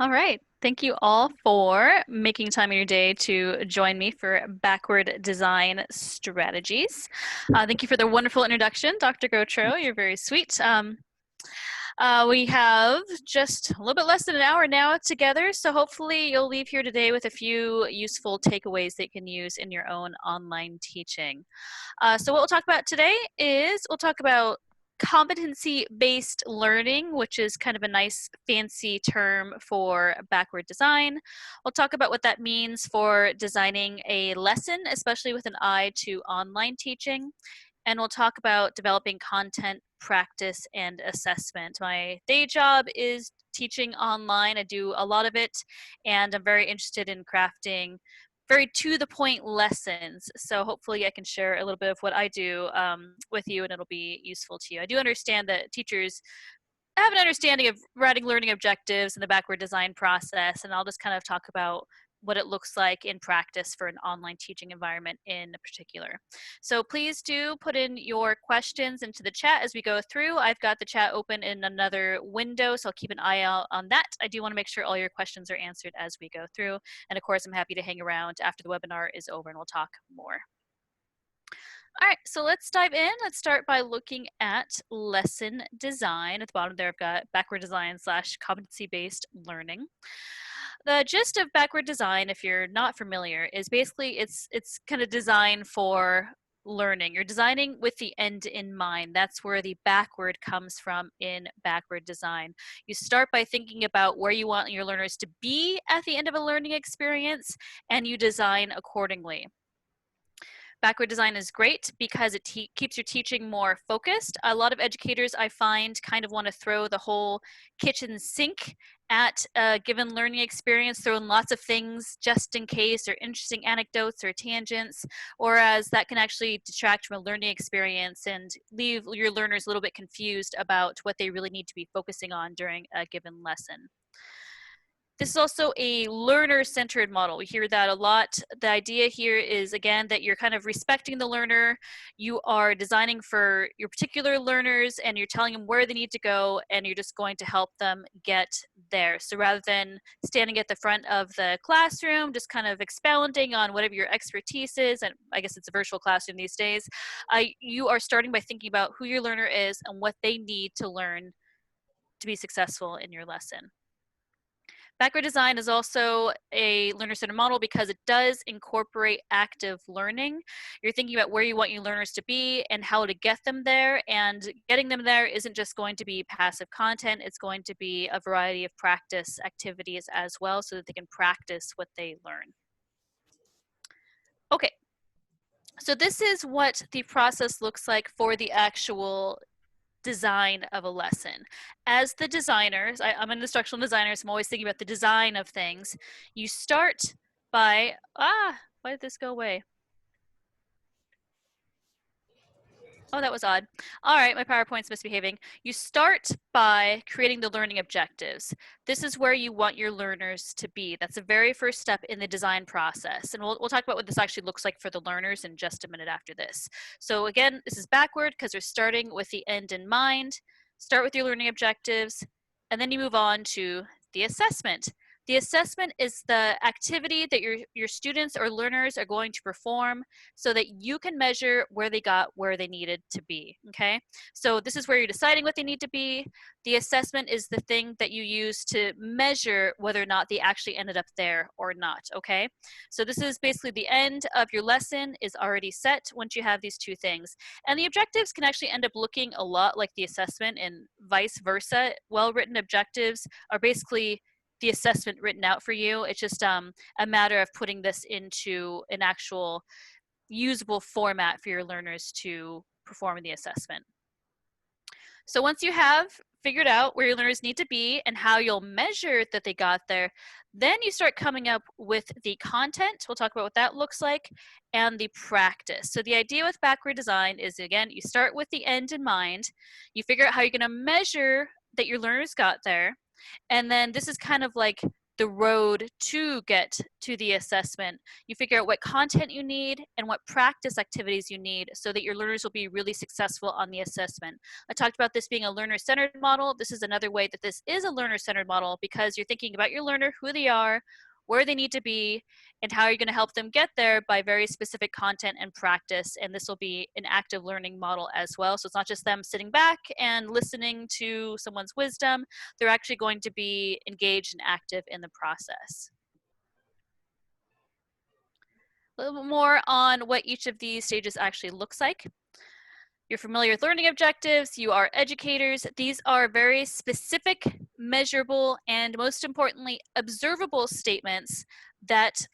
All right. Thank you all for making time in your day to join me for backward design strategies. Thank you for the wonderful introduction, Dr. Gotro. You're very sweet. We have just a little bit less than an hour now together, so hopefully you'll leave here today with a few useful takeaways that you can use in your own online teaching. So what we'll talk about today is we'll talk about competency-based learning, which is kind of a nice fancy term for backward design. We'll talk about what that means for designing a lesson, especially with an eye to online teaching. And we'll talk about developing content, practice, and assessment. My day job is teaching online. I do a lot of it, and I'm very interested in crafting very to the point lessons. So hopefully I can share a little bit of what I do with you and it'll be useful to you. I do understand that teachers have an understanding of writing learning objectives and the backward design process, and I'll just kind of talk about what it looks like in practice for an online teaching environment in particular. So please do put in your questions into the chat as we go through. I've got the chat open in another window, so I'll keep an eye out on that. I do want to make sure all your questions are answered as we go through. And of course, I'm happy to hang around after the webinar is over and we'll talk more. All right, so let's dive in. Let's start by looking at lesson design. At the bottom there, I've got backward design / competency-based learning. The gist of backward design, if you're not familiar, is basically it's kind of design for learning. You're designing with the end in mind. That's where the backward comes from in backward design. You start by thinking about where you want your learners to be at the end of a learning experience, and you design accordingly. Backward design is great because it keeps your teaching more focused. A lot of educators, I find, kind of want to throw the whole kitchen sink at a given learning experience, throw in lots of things just in case, or interesting anecdotes or tangents, whereas that can actually detract from a learning experience and leave your learners a little bit confused about what they really need to be focusing on during a given lesson. This is also a learner-centered model. We hear that a lot. The idea here is, again, that you're kind of respecting the learner. You are designing for your particular learners, and you're telling them where they need to go, and you're just going to help them get there. So rather than standing at the front of the classroom, just kind of expounding on whatever your expertise is, and I guess it's a virtual classroom these days, you are starting by thinking about who your learner is and what they need to learn to be successful in your lesson. Backward design is also a learner-centered model because it does incorporate active learning. You're thinking about where you want your learners to be and how to get them there, and getting them there isn't just going to be passive content, it's going to be a variety of practice activities as well so that they can practice what they learn. Okay, so this is what the process looks like for the actual design of a lesson. As the designers, I'm an instructional designer, so I'm always thinking about the design of things. You start by, why did this go away? Oh, that was odd. All right, my PowerPoint's misbehaving. You start by creating the learning objectives. This is where you want your learners to be. That's the very first step in the design process. And we'll talk about what this actually looks like for the learners in just a minute after this. So again, this is backward because we're starting with the end in mind. Start with your learning objectives, and then you move on to the assessment. The assessment is the activity that your students or learners are going to perform so that you can measure where they got where they needed to be, okay? So this is where you're deciding what they need to be. The assessment is the thing that you use to measure whether or not they actually ended up there or not, okay? So this is basically the end of your lesson is already set once you have these two things. And the objectives can actually end up looking a lot like the assessment and vice versa. Well-written objectives are basically the assessment written out for you. It's just a matter of putting this into an actual usable format for your learners to perform the assessment. So once you have figured out where your learners need to be and how you'll measure that they got there, then you start coming up with the content. We'll talk about what that looks like, and the practice. So the idea with backward design is, again, you start with the end in mind. You figure out how you're going to measure that your learners got there. And then this is kind of like the road to get to the assessment. You figure out what content you need and what practice activities you need so that your learners will be really successful on the assessment. I talked about this being a learner-centered model. This is another way that this is a learner-centered model because you're thinking about your learner, who they are, where they need to be, and how you're going to help them get there by very specific content and practice. And this will be an active learning model as well. So it's not just them sitting back and listening to someone's wisdom. They're actually going to be engaged and active in the process. A little bit more on what each of these stages actually looks like. You're familiar with learning objectives, you are educators. These are very specific, measurable, and most importantly, observable statements that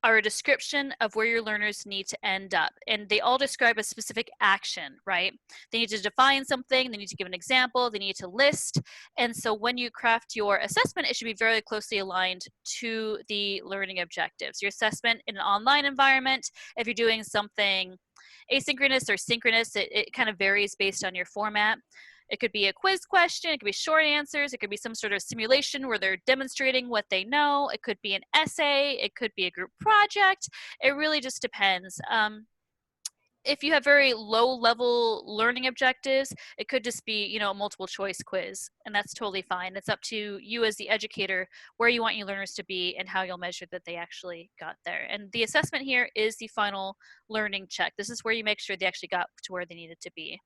are a description of where your learners need to end up. And they all describe a specific action, right? They need to define something, they need to give an example, they need to list. And so when you craft your assessment, it should be very closely aligned to the learning objectives. Your assessment in an online environment, if you're doing something asynchronous or synchronous, it kind of varies based on your format. It could be a quiz question, it could be short answers, it could be some sort of simulation where they're demonstrating what they know, it could be an essay, it could be a group project. It really just depends. If you have very low level learning objectives, it could just be, a multiple choice quiz, and that's totally fine. It's up to you as the educator where you want your learners to be and how you'll measure that they actually got there. And the assessment here is the final learning check. This is where you make sure they actually got to where they needed to be.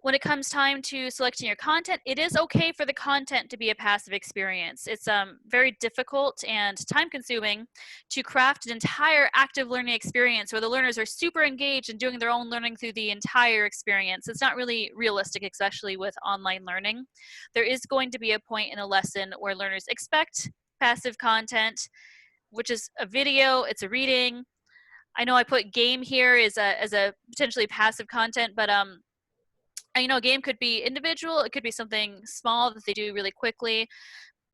When it comes time to selecting your content, it is okay for the content to be a passive experience. It's very difficult and time-consuming to craft an entire active learning experience where the learners are super engaged and doing their own learning through the entire experience. It's not really realistic, especially with online learning. There is going to be a point in a lesson where learners expect passive content, which is a video, it's a reading. I know I put game here as a potentially passive content, but a game could be individual, it could be something small that they do really quickly.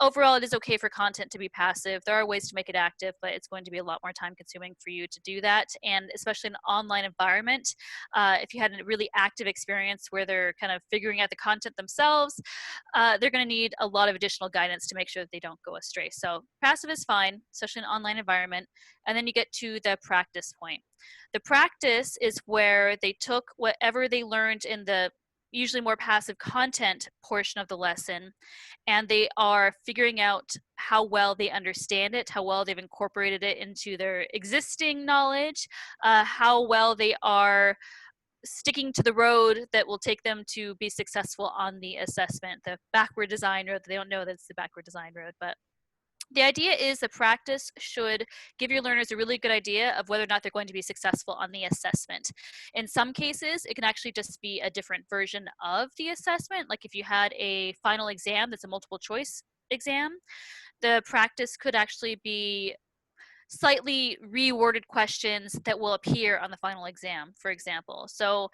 Overall, it is okay for content to be passive. There are ways to make it active, but it's going to be a lot more time consuming for you to do that. And especially in an online environment, if you had a really active experience where they're kind of figuring out the content themselves, they're going to need a lot of additional guidance to make sure that they don't go astray. So passive is fine, especially in an online environment. And then you get to the practice point. The practice is where they took whatever they learned in the usually more passive content portion of the lesson, and they are figuring out how well they understand it, how well they've incorporated it into their existing knowledge, how well they are sticking to the road that will take them to be successful on the assessment, the backward design road. They don't know that it's the backward design road, but the idea is the practice should give your learners a really good idea of whether or not they're going to be successful on the assessment. In some cases, it can actually just be a different version of the assessment. Like if you had a final exam that's a multiple choice exam, the practice could actually be slightly reworded questions that will appear on the final exam, for example. So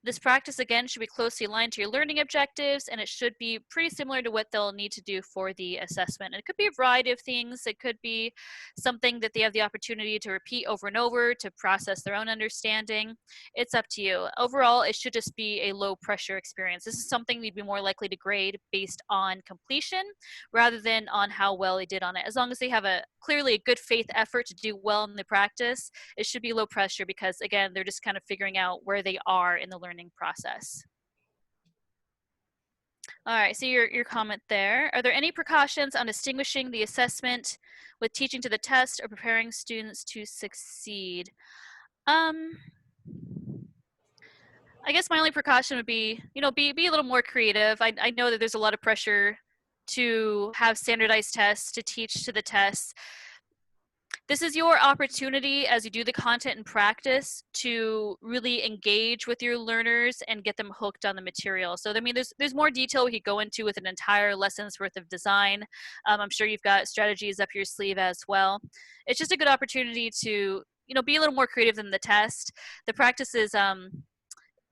this practice, again, should be closely aligned to your learning objectives, and it should be pretty similar to what they'll need to do for the assessment. And it could be a variety of things. It could be something that they have the opportunity to repeat over and over to process their own understanding. It's up to you. Overall, it should just be a low pressure experience. This is something you'd be more likely to grade based on completion rather than on how well they did on it. As long as they have clearly a good faith effort to do well in the practice, it should be low pressure because, again, they're just kind of figuring out where they are in the learning process. All right, so your comment there. Are there any precautions on distinguishing the assessment with teaching to the test or preparing students to succeed? I guess my only precaution would be, be a little more creative. I know that there's a lot of pressure to have standardized tests, to teach to the tests. This is your opportunity as you do the content and practice to really engage with your learners and get them hooked on the material. So, I mean, there's more detail we could go into with an entire lesson's worth of design. I'm sure you've got strategies up your sleeve as well. It's just a good opportunity to, be a little more creative than the test. The practice is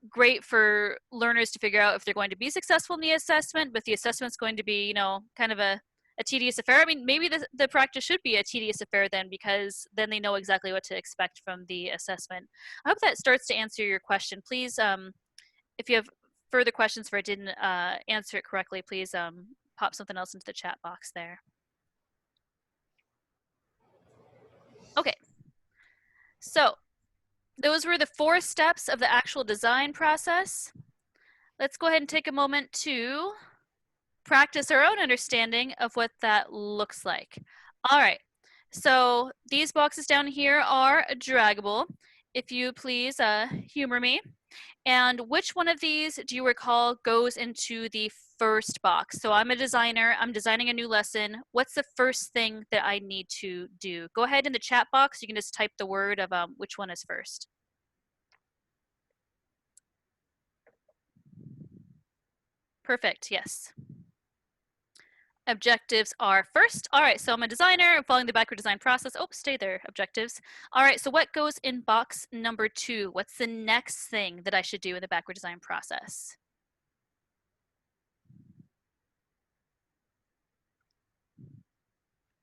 great for learners to figure out if they're going to be successful in the assessment, but the assessment's going to be, kind of a tedious affair. I mean, maybe the practice should be a tedious affair then, because then they know exactly what to expect from the assessment. I hope that starts to answer your question. Please, if you have further questions or I didn't answer it correctly, please pop something else into the chat box there. Okay, so those were the 4 steps of the actual design process. Let's go ahead and take a moment to practice our own understanding of what that looks like. All right, so these boxes down here are draggable. If you please humor me. And which one of these do you recall goes into the first box? So I'm a designer, I'm designing a new lesson. What's the first thing that I need to do? Go ahead in the chat box, you can just type the word of which one is first. Perfect, yes. Objectives are first. All right, so I'm a designer, I'm following the backward design process. Oh, stay there, objectives. All right, so what goes in box number 2? What's the next thing that I should do in the backward design process?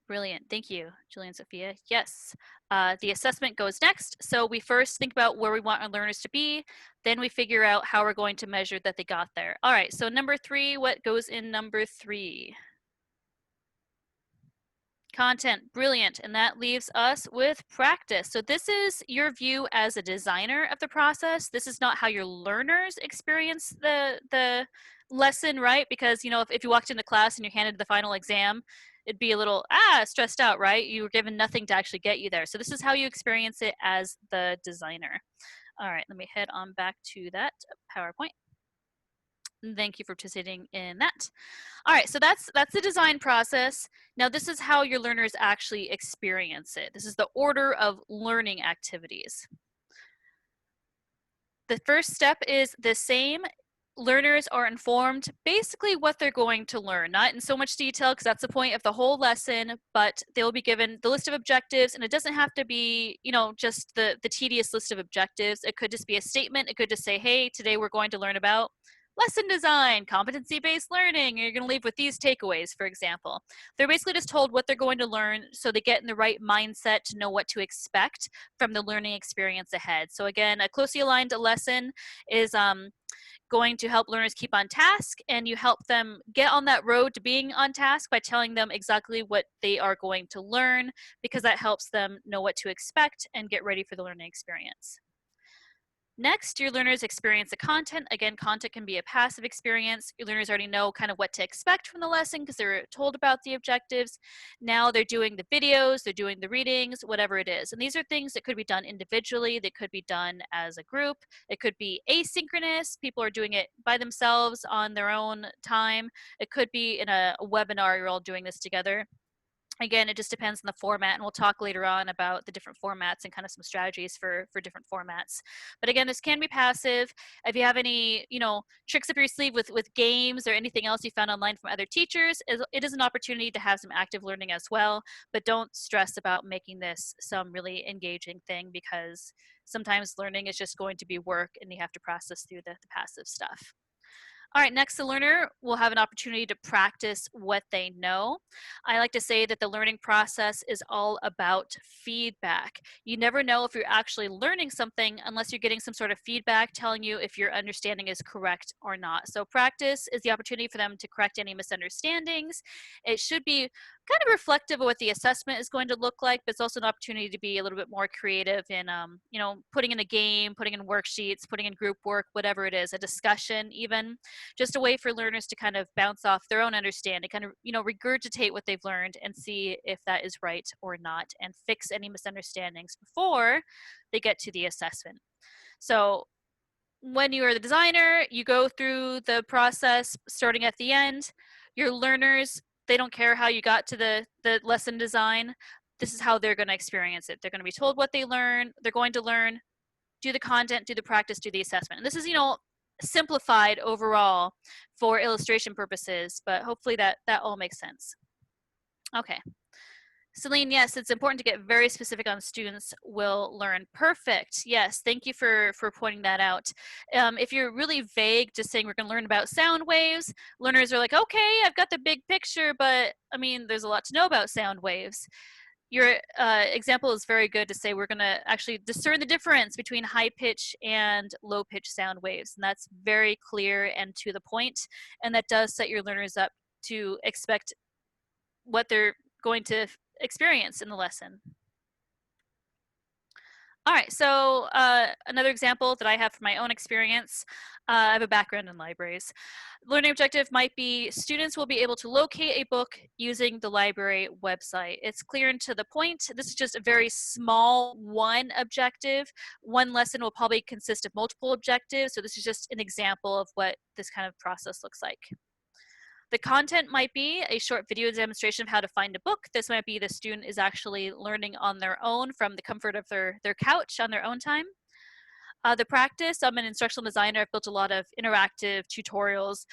Brilliant, thank you, Julie and Sophia. Yes, the assessment goes next. So we first think about where we want our learners to be, then we figure out how we're going to measure that they got there. All right, so number 3, what goes in number 3? Content, brilliant. And that leaves us with practice. So this is your view as a designer of the process. This is not how your learners experience the lesson, right? Because, you know, if you walked into class and you're handed the final exam, it'd be a little, stressed out, right? You were given nothing to actually get you there. So this is how you experience it as the designer. All right, let me head on back to that PowerPoint. Thank you for participating in that. All right, so that's the design process. Now this is how your learners actually experience it. This is the order of learning activities. The first step is the same. Learners are informed basically what they're going to learn, not in so much detail because that's the point of the whole lesson, but they'll be given the list of objectives, and it doesn't have to be, you know, just the tedious list of objectives. It could just be a statement. It could just say, hey, today we're going to learn about lesson design, competency-based learning. You're going to leave with these takeaways, for example. They're basically just told what they're going to learn so they get in the right mindset to know what to expect from the learning experience ahead. So again, a closely aligned lesson is going to help learners keep on task, and you help them get on that road to being on task by telling them exactly what they are going to learn, because that helps them know what to expect and get ready for the learning experience. Next, your learners experience the content. Again, content can be a passive experience. Your learners already know kind of what to expect from the lesson because they're told about the objectives. Now they're doing the videos, they're doing the readings, whatever it is. And these are things that could be done individually, they could be done as a group, it could be asynchronous, people are doing it by themselves on their own time. It could be in a webinar, you're all doing this together. Again, it just depends on the format, and we'll talk later on about the different formats and kind of some strategies for different formats. But again, this can be passive. If you have any, you know, tricks up your sleeve with games or anything else you found online from other teachers, it is an opportunity to have some active learning as well. But don't stress about making this some really engaging thing, because sometimes learning is just going to be work and you have to process through the passive stuff. All right, next, the learner will have an opportunity to practice what they know. I like to say that the learning process is all about feedback. You never know if you're actually learning something unless you're getting some sort of feedback telling you if your understanding is correct or not. So practice is the opportunity for them to correct any misunderstandings. It should be kind of reflective of what the assessment is going to look like, but it's also an opportunity to be a little bit more creative in, you know, putting in a game, putting in worksheets, putting in group work, whatever it is, a discussion even, just a way for learners to kind of bounce off their own understanding, kind of, you know, regurgitate what they've learned and see if that is right or not, and fix any misunderstandings before they get to the assessment. So when you are the designer, you go through the process starting at the end. Your learners, they don't care how you got to the lesson design. This is how they're going to experience it. They're going to be told what they learn. They're going to learn, do the content, do the practice, do the assessment. And this is, you know, simplified overall for illustration purposes, but hopefully that all makes sense. Okay. Celine, yes, it's important to get very specific on students will learn. Perfect. Yes, thank you for pointing that out. If you're really vague, just saying we're going to learn about sound waves, learners are like, okay, I've got the big picture, but I mean, there's a lot to know about sound waves. Your example is very good to say we're going to actually discern the difference between high pitch and low pitch sound waves. And that's very clear and to the point. And that does set your learners up to expect what they're going to experience in the lesson. All right, so another example that I have from my own experience, I have a background in libraries. Learning objective might be students will be able to locate a book using the library website. It's clear and to the point. This is just a very small one objective. One lesson will probably consist of multiple objectives, so this is just an example of what this kind of process looks like. The content might be a short video demonstration of how to find a book. This might be the student is actually learning on their own from the comfort of their couch on their own time. The practice, I'm an instructional designer. I've built a lot of interactive tutorials.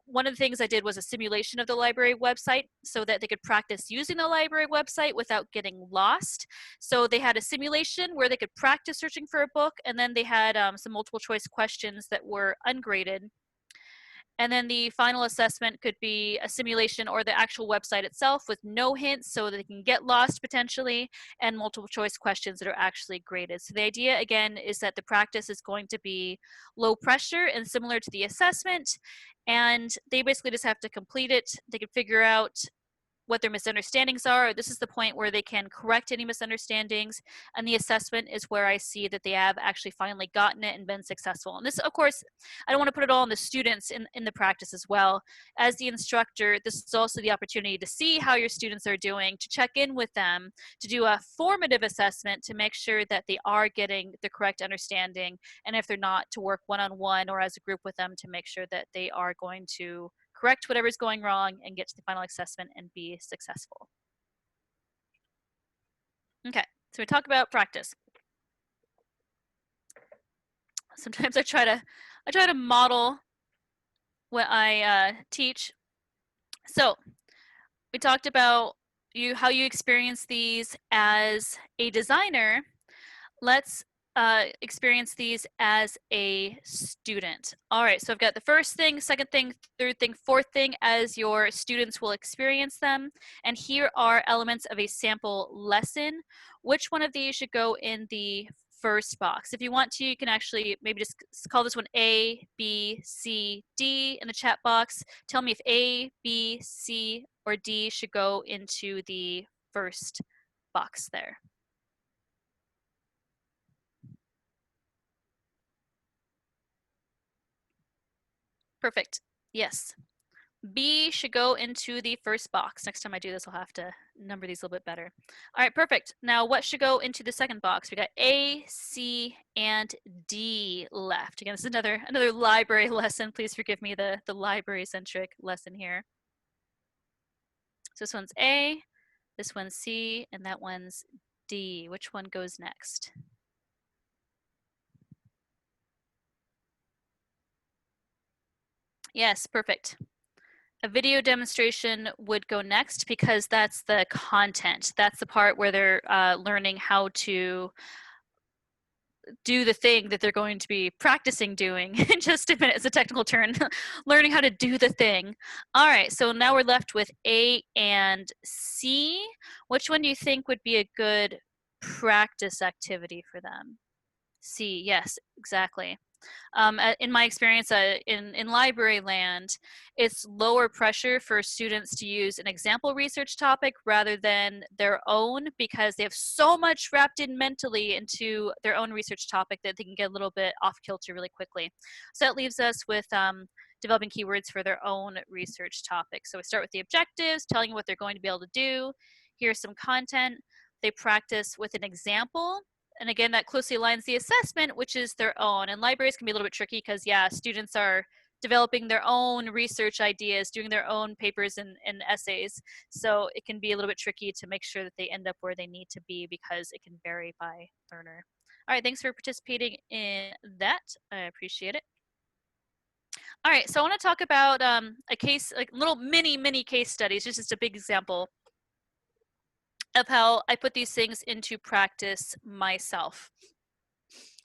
One of the things I did was a simulation of the library website so that they could practice using the library website without getting lost. So they had a simulation where they could practice searching for a book, and then they had some multiple choice questions that were ungraded. And then the final assessment could be a simulation or the actual website itself with no hints so that they can get lost potentially, and multiple choice questions that are actually graded. So the idea again is that the practice is going to be low pressure and similar to the assessment, and they basically just have to complete it. They can figure out what their misunderstandings are. This is the point where they can correct any misunderstandings, and the assessment is where I see that they have actually finally gotten it and been successful. And this, of course, I don't want to put it all on the students in the practice as well. As the instructor, this is also the opportunity to see how your students are doing, to check in with them, to do a formative assessment to make sure that they are getting the correct understanding, and if they're not, to work one-on-one or as a group with them to make sure that they are going to correct whatever's going wrong and get to the final assessment and be successful. Okay, so we talk about practice. Sometimes I try to model what I teach. So we talked about how you experience these as a designer. Let's experience these as a student. All right, so I've got the first thing, second thing, third thing, fourth thing as your students will experience them. And here are elements of a sample lesson. Which one of these should go in the first box? If you want to, you can actually maybe just call this one A, B, C, D in the chat box. Tell me if A, B, C, or D should go into the first box there. Perfect. Yes. B should go into the first box. Next time I do this, I'll have to number these a little bit better. All right, perfect. Now what should go into the second box? We got A, C, and D left. Again, this is another library lesson. Please forgive me the library-centric lesson here. So this one's A, this one's C, and that one's D. Which one goes next? Yes, perfect. A video demonstration would go next because that's the content. That's the part where they're learning how to do the thing that they're going to be practicing doing in just a minute. It's a technical term. Learning how to do the thing. All right, so now we're left with A and C. Which one do you think would be a good practice activity for them? C, yes, exactly. In my experience in library land, it's lower pressure for students to use an example research topic rather than their own, because they have so much wrapped in mentally into their own research topic that they can get a little bit off kilter really quickly. So that leaves us with developing keywords for their own research topic. So we start with the objectives, telling you what they're going to be able to do. Here's some content. They practice with an example. And again, that closely aligns the assessment, which is their own. And libraries can be a little bit tricky because, yeah, students are developing their own research ideas, doing their own papers and essays. So it can be a little bit tricky to make sure that they end up where they need to be because it can vary by learner. All right, thanks for participating in that. I appreciate it. All right, so I want to talk about a case, like little mini case studies, just a big example of how I put these things into practice myself.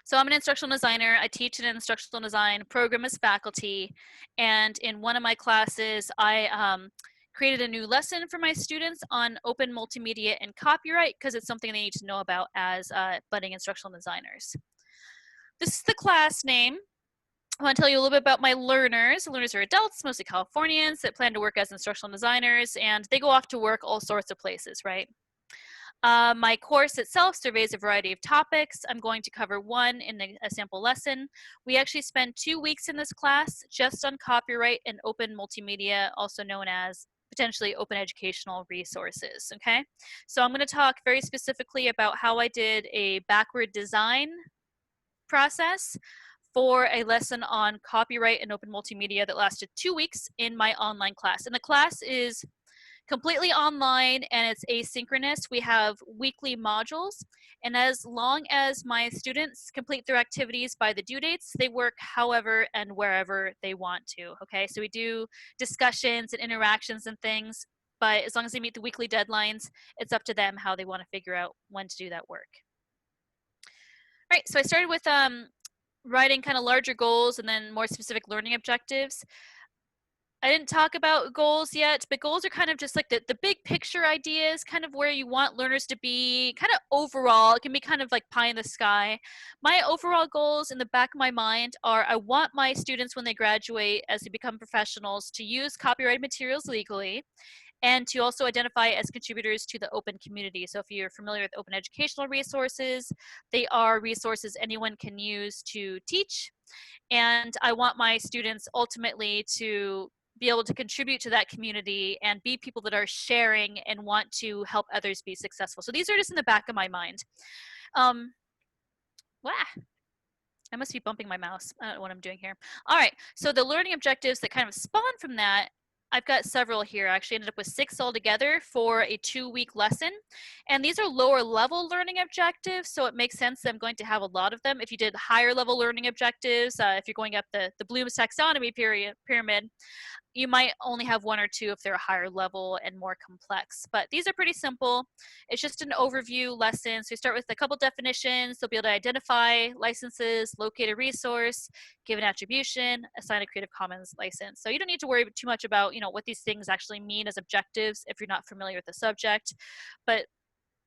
So I'm an instructional designer. I teach an instructional design program as faculty. And in one of my classes, I created a new lesson for my students on open multimedia and copyright because it's something they need to know about as budding instructional designers. This is the class name. I want to tell you a little bit about my learners. The learners are adults, mostly Californians, that plan to work as instructional designers, and they go off to work all sorts of places, right? My course itself surveys a variety of topics. I'm going to cover one in a sample lesson. We actually spend 2 weeks in this class just on copyright and open multimedia, also known as potentially open educational resources, okay? So I'm going to talk very specifically about how I did a backward design process for a lesson on copyright and open multimedia that lasted 2 weeks in my online class. And the class is completely online and it's asynchronous. We have weekly modules, and as long as my students complete their activities by the due dates, they work however and wherever they want to, okay? So we do discussions and interactions and things, but as long as they meet the weekly deadlines, it's up to them how they want to figure out when to do that work. All right, so I started with writing kind of larger goals and then more specific learning objectives. I didn't talk about goals yet, but goals are kind of just like the big picture ideas, kind of where you want learners to be, kind of overall. It can be kind of like pie in the sky. My overall goals in the back of my mind are I want my students when they graduate, as they become professionals, to use copyrighted materials legally and to also identify as contributors to the open community. So if you're familiar with open educational resources, they are resources anyone can use to teach. And I want my students ultimately to be able to contribute to that community and be people that are sharing and want to help others be successful. So these are just in the back of my mind. Wow. I must be bumping my mouse. I don't know what I'm doing here. All right, so the learning objectives that kind of spawn from that, I've got several here. I actually ended up with 6 altogether for a 2-week lesson. And these are lower level learning objectives, so it makes sense that I'm going to have a lot of them. If you did higher level learning objectives, if you're going up the Bloom's taxonomy pyramid, you might only have 1 or 2 if they're a higher level and more complex. But these are pretty simple. It's just an overview lesson. So we start with a couple definitions. They'll be able to identify licenses, locate a resource, give an attribution, assign a Creative Commons license. So you don't need to worry too much about, what these things actually mean as objectives if you're not familiar with the subject. But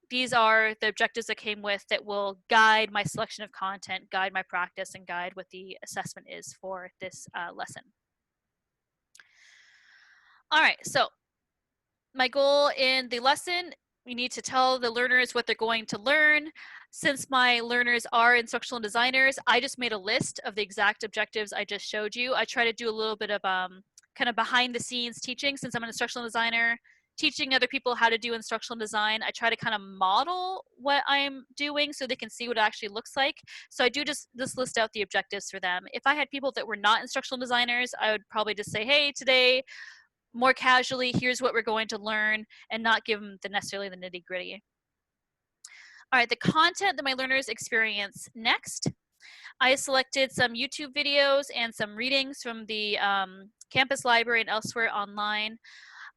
these are the objectives that came with that will guide my selection of content, guide my practice, and guide what the assessment is for this lesson. All right, so my goal in the lesson, we need to tell the learners what they're going to learn. Since my learners are instructional designers, I just made a list of the exact objectives I just showed you. I try to do a little bit of kind of behind the scenes teaching. Since I'm an instructional designer, teaching other people how to do instructional design, I try to kind of model what I'm doing so they can see what it actually looks like. So I do just list out the objectives for them. If I had people that were not instructional designers, I would probably just say, hey, today, more casually, here's what we're going to learn, and not give them necessarily the nitty gritty. All right, the content that my learners experience next. I selected some YouTube videos and some readings from the campus library and elsewhere online.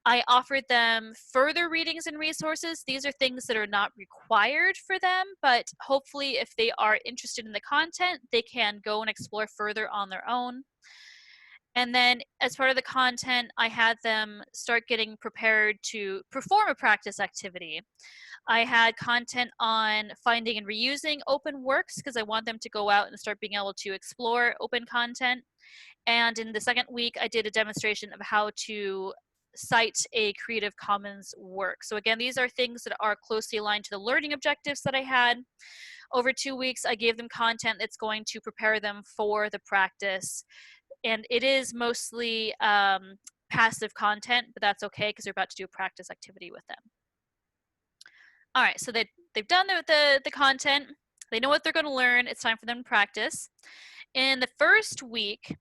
I offered them further readings and resources. These are things that are not required for them, but hopefully if they are interested in the content, they can go and explore further on their own. And then as part of the content, I had them start getting prepared to perform a practice activity. I had content on finding and reusing open works because I want them to go out and start being able to explore open content. And in the second week, I did a demonstration of how to cite a Creative Commons work. So again, these are things that are closely aligned to the learning objectives that I had. Over 2 weeks, I gave them content that's going to prepare them for the practice. And it is mostly passive content, but that's okay because they're about to do a practice activity with them. All right, so they've done the content. They know what they're going to learn. It's time for them to practice. In the first week,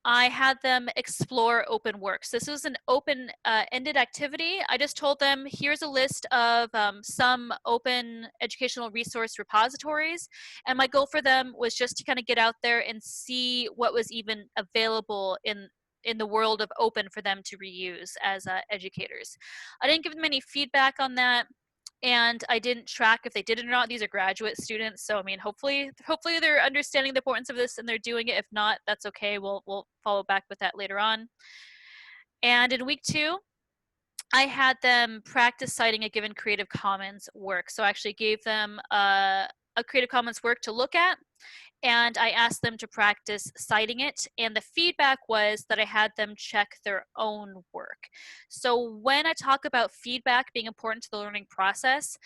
I had them explore open works. This was an open-ended activity. I just told them, here's a list of some open educational resource repositories. And my goal for them was just to kind of get out there and see what was even available in the world of open for them to reuse as educators. I didn't give them any feedback on that. And I didn't track if they did it or not. These are graduate students, so I mean, hopefully they're understanding the importance of this and they're doing it. If not, that's okay. We'll follow back with that later on. And in week 2, I had them practice citing a given Creative Commons work. So I actually gave them a Creative Commons work to look at, and I asked them to practice citing it, and the feedback was that I had them check their own work. So when I talk about feedback being important to the learning process,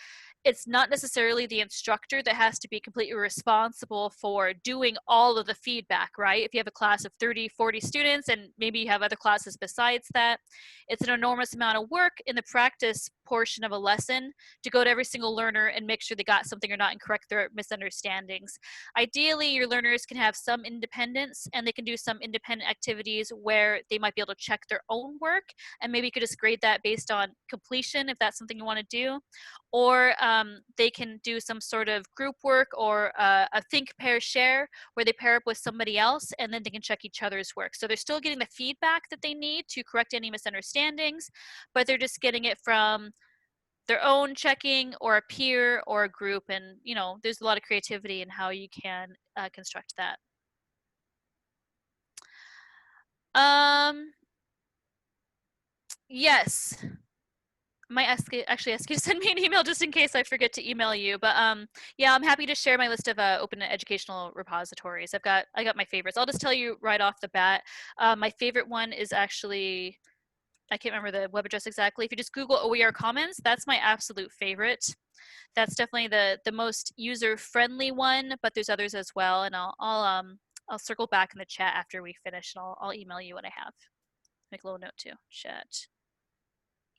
it's not necessarily the instructor that has to be completely responsible for doing all of the feedback, right? If you have a class of 30, 40 students, and maybe you have other classes besides that, it's an enormous amount of work in the practice portion of a lesson to go to every single learner and make sure they got something or not and correct their misunderstandings. Ideally, your learners can have some independence, and they can do some independent activities where they might be able to check their own work, and maybe you could just grade that based on completion if that's something you want to do. Or they can do some sort of group work or a think, pair, share, where they pair up with somebody else and then they can check each other's work. So they're still getting the feedback that they need to correct any misunderstandings, but they're just getting it from their own checking or a peer or a group. And, you know, there's a lot of creativity in how you can construct that. Yes. I might actually ask you to send me an email just in case I forget to email you. But yeah, I'm happy to share my list of open educational repositories. I got my favorites. I'll just tell you right off the bat. My favorite one is actually, I can't remember the web address exactly. If you just Google OER Commons, that's my absolute favorite. That's definitely the most user friendly one, but there's others as well. And I'll circle back in the chat after we finish, and I'll email you what I have. Make a little note too. Chat,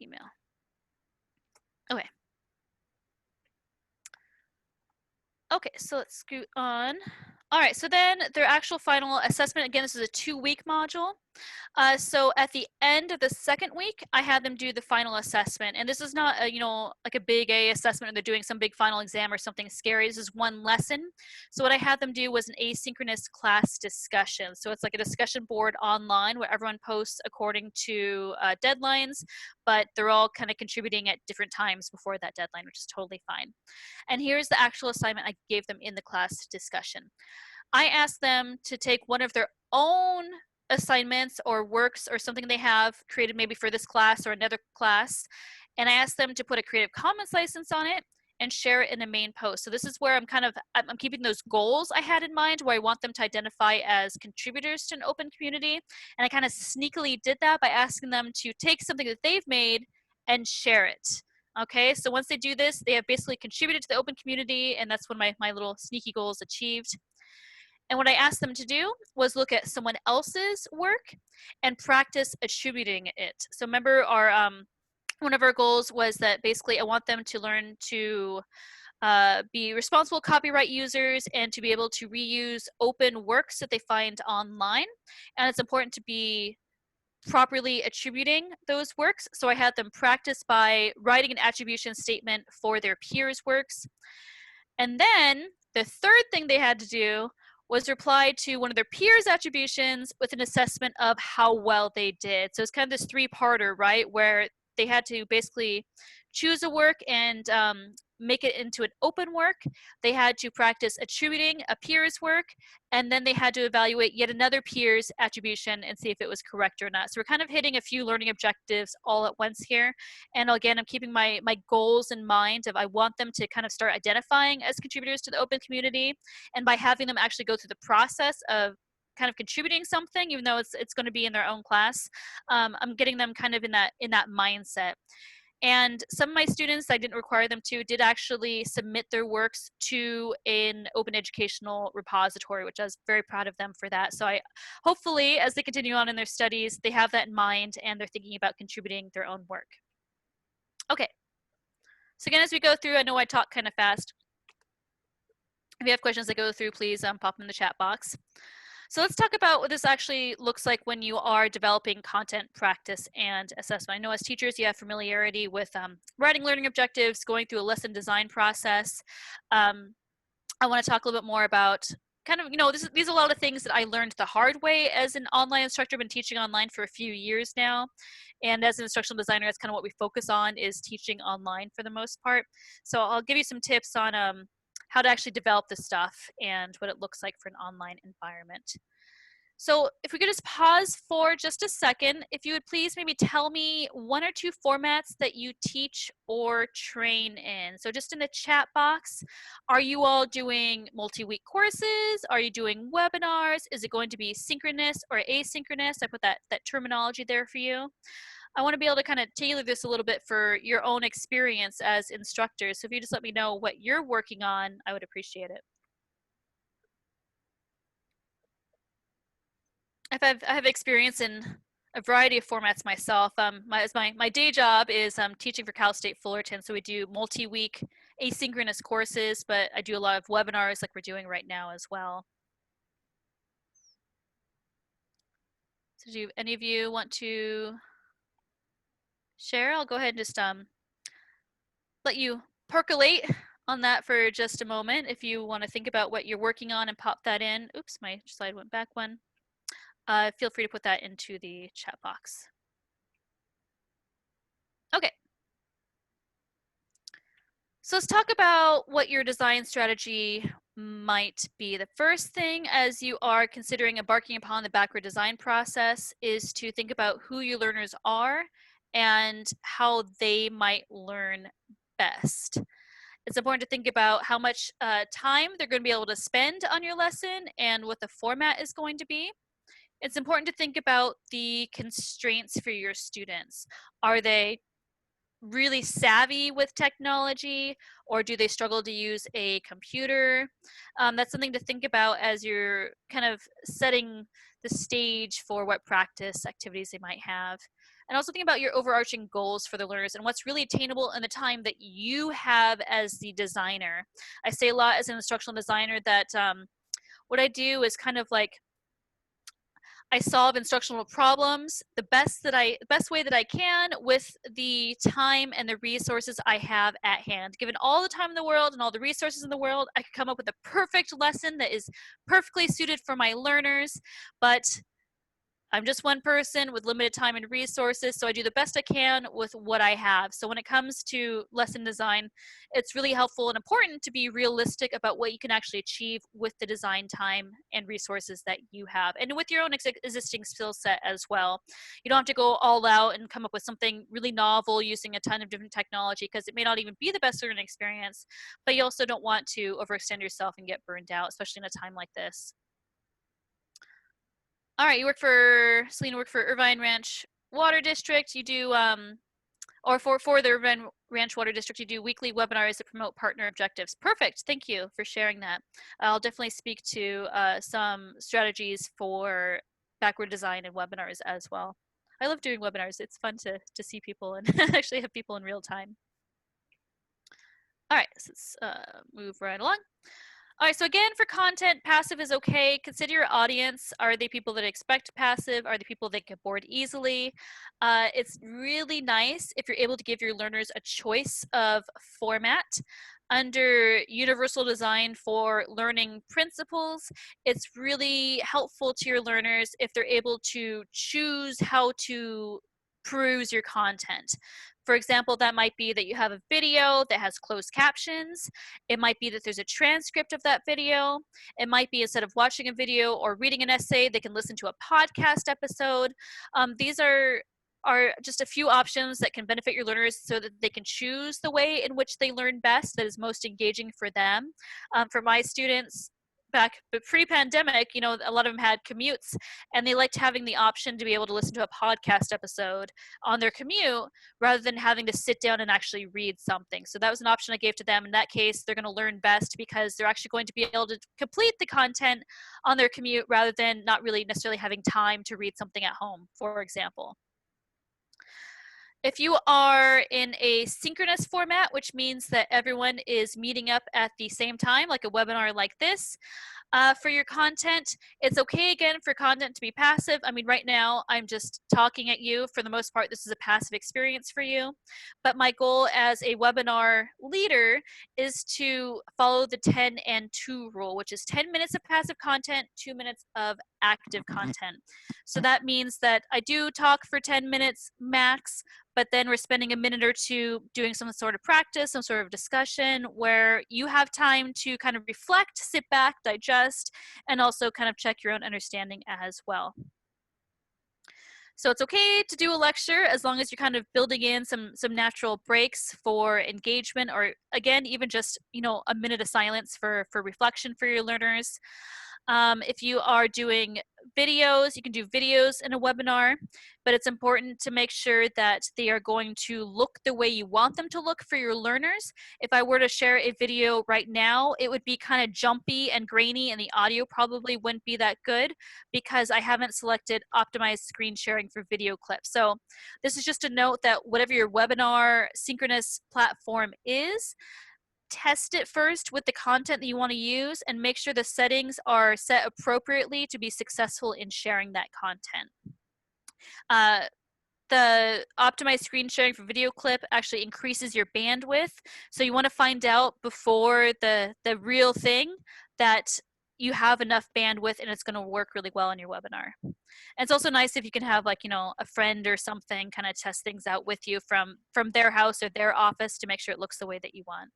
email. Okay. Okay, so let's scoot on. All right, so then their actual final assessment, again, this is a 2-week module. So at the end of the second week, I had them do the final assessment. And this is not a, you know, like a big A assessment or they're doing some big final exam or something scary. This is one lesson. So what I had them do was an asynchronous class discussion. So it's like a discussion board online where everyone posts according to deadlines, but they're all kind of contributing at different times before that deadline, which is totally fine. And here's the actual assignment I gave them in the class discussion. I asked them to take one of their own assignments or works or something they have created maybe for this class or another class, and I asked them to put a Creative Commons license on it and share it in a main post. So this is where I'm keeping those goals I had in mind, where I want them to identify as contributors to an open community. And I kind of sneakily did that by asking them to take something that they've made and share it. Okay, so once they do this, they have basically contributed to the open community, and that's when my little sneaky goal is achieved. And what I asked them to do was look at someone else's work and practice attributing it. So remember, our one of our goals was that basically I want them to learn to be responsible copyright users and to be able to reuse open works that they find online. And it's important to be properly attributing those works. So I had them practice by writing an attribution statement for their peers' works. And then the third thing they had to do was reply to one of their peers' attributions with an assessment of how well they did. So it's kind of this 3-parter, right, where they had to basically choose a work and make it into an open work. They had to practice attributing a peer's work, and then they had to evaluate yet another peer's attribution and see if it was correct or not. So we're kind of hitting a few learning objectives all at once here. And again, I'm keeping my goals in mind of I want them to kind of start identifying as contributors to the open community. And by having them actually go through the process of kind of contributing something, even though it's going to be in their own class, I'm getting them kind of in that mindset. And some of my students, I didn't require them to, did actually submit their works to an open educational repository, which I was very proud of them for that. So I hopefully, as they continue on in their studies, they have that in mind and they're thinking about contributing their own work. Okay. So again, as we go through, I know I talk kind of fast. If you have questions that go through, please pop them in the chat box. So let's talk about what this actually looks like when you are developing content, practice, and assessment. I know as teachers, you have familiarity with writing learning objectives, going through a lesson design process. I want to talk a little bit more about kind of, you know, these are a lot of things that I learned the hard way as an online instructor. I've been teaching online for a few years now. And as an instructional designer, that's kind of what we focus on, is teaching online for the most part. So I'll give you some tips on how to actually develop this stuff and what it looks like for an online environment. So if we could just pause for just a second, if you would please maybe tell me 1 or 2 formats that you teach or train in. So just in the chat box, are you all doing multi-week courses? Are you doing webinars? Is it going to be synchronous or asynchronous? I put that terminology there for you. I want to be able to kind of tailor this a little bit for your own experience as instructors. So if you just let me know what you're working on, I would appreciate it. I have experience in a variety of formats myself. My day job is teaching for Cal State Fullerton, so we do multi-week asynchronous courses, but I do a lot of webinars like we're doing right now as well. So do any of you want to share? I'll go ahead and just let you percolate on that for just a moment. If you want to think about what you're working on and pop that in. Oops, my slide went back one. Feel free to put that into the chat box. Okay. So let's talk about what your design strategy might be. The first thing as you are considering embarking upon the backward design process is to think about who your learners are and how they might learn best. It's important to think about how much time they're going to be able to spend on your lesson and what the format is going to be. It's important to think about the constraints for your students. Are they really savvy with technology, or do they struggle to use a computer? That's something to think about as you're kind of setting the stage for what practice activities they might have. And also think about your overarching goals for the learners and what's really attainable in the time that you have as the designer. I say a lot as an instructional designer that what I do is kind of like I solve instructional problems the best way that I can with the time and the resources I have at hand. Given all the time in the world and all the resources in the world, I could come up with a perfect lesson that is perfectly suited for my learners, but I'm just one person with limited time and resources, so I do the best I can with what I have. So when it comes to lesson design, it's really helpful and important to be realistic about what you can actually achieve with the design time and resources that you have, and with your own existing skill set as well. You don't have to go all out and come up with something really novel using a ton of different technology, because it may not even be the best learning experience, but you also don't want to overextend yourself and get burned out, especially in a time like this. All right, Selena work for Irvine Ranch Water District. You do, or for the Irvine Ranch Water District, you do weekly webinars that promote partner objectives. Perfect, thank you for sharing that. I'll definitely speak to some strategies for backward design and webinars as well. I love doing webinars. It's fun to see people and actually have people in real time. All right, so let's move right along. All right, so again, for content, passive is okay. Consider your audience. Are they people that expect passive? Are they people that get bored easily? It's really nice if you're able to give your learners a choice of format. Under universal design for learning principles, it's really helpful to your learners if they're able to choose how to peruse your content. For example, that might be that you have a video that has closed captions. It might be that there's a transcript of that video. It might be instead of watching a video or reading an essay, they can listen to a podcast episode. These are just a few options that can benefit your learners so that they can choose the way in which they learn best that is most engaging for them. For my students, back pre-pandemic, you know, a lot of them had commutes, and they liked having the option to be able to listen to a podcast episode on their commute rather than having to sit down and actually read something. So that was an option I gave to them. In that case, they're going to learn best because they're actually going to be able to complete the content on their commute rather than not really necessarily having time to read something at home, for example. If you are in a synchronous format, which means that everyone is meeting up at the same time, like a webinar like this, for your content, it's okay again for content to be passive. I mean, right now I'm just talking at you. For the most part, this is a passive experience for you. But my goal as a webinar leader is to follow the 10 and 2 rule, which is 10 minutes of passive content, 2 minutes of active content. So that means that I do talk for 10 minutes max, but then we're spending a minute or two doing some sort of practice, some sort of discussion where you have time to kind of reflect, sit back, digest, discussed, and also kind of check your own understanding as well. So it's okay to do a lecture as long as you're kind of building in some natural breaks for engagement, or again, even just, you know, a minute of silence for reflection for your learners. If you are doing videos, you can do videos in a webinar, but it's important to make sure that they are going to look the way you want them to look for your learners. If I were to share a video right now, it would be kind of jumpy and grainy, and the audio probably wouldn't be that good because I haven't selected optimized screen sharing for video clips. So this is just a note that whatever your webinar synchronous platform is, test it first with the content that you want to use and make sure the settings are set appropriately to be successful in sharing that content. The optimized screen sharing for video clip actually increases your bandwidth. So you want to find out before the real thing that you have enough bandwidth and it's going to work really well in your webinar. And it's also nice if you can have, like, you know, a friend or something kind of test things out with you from their house or their office to make sure it looks the way that you want.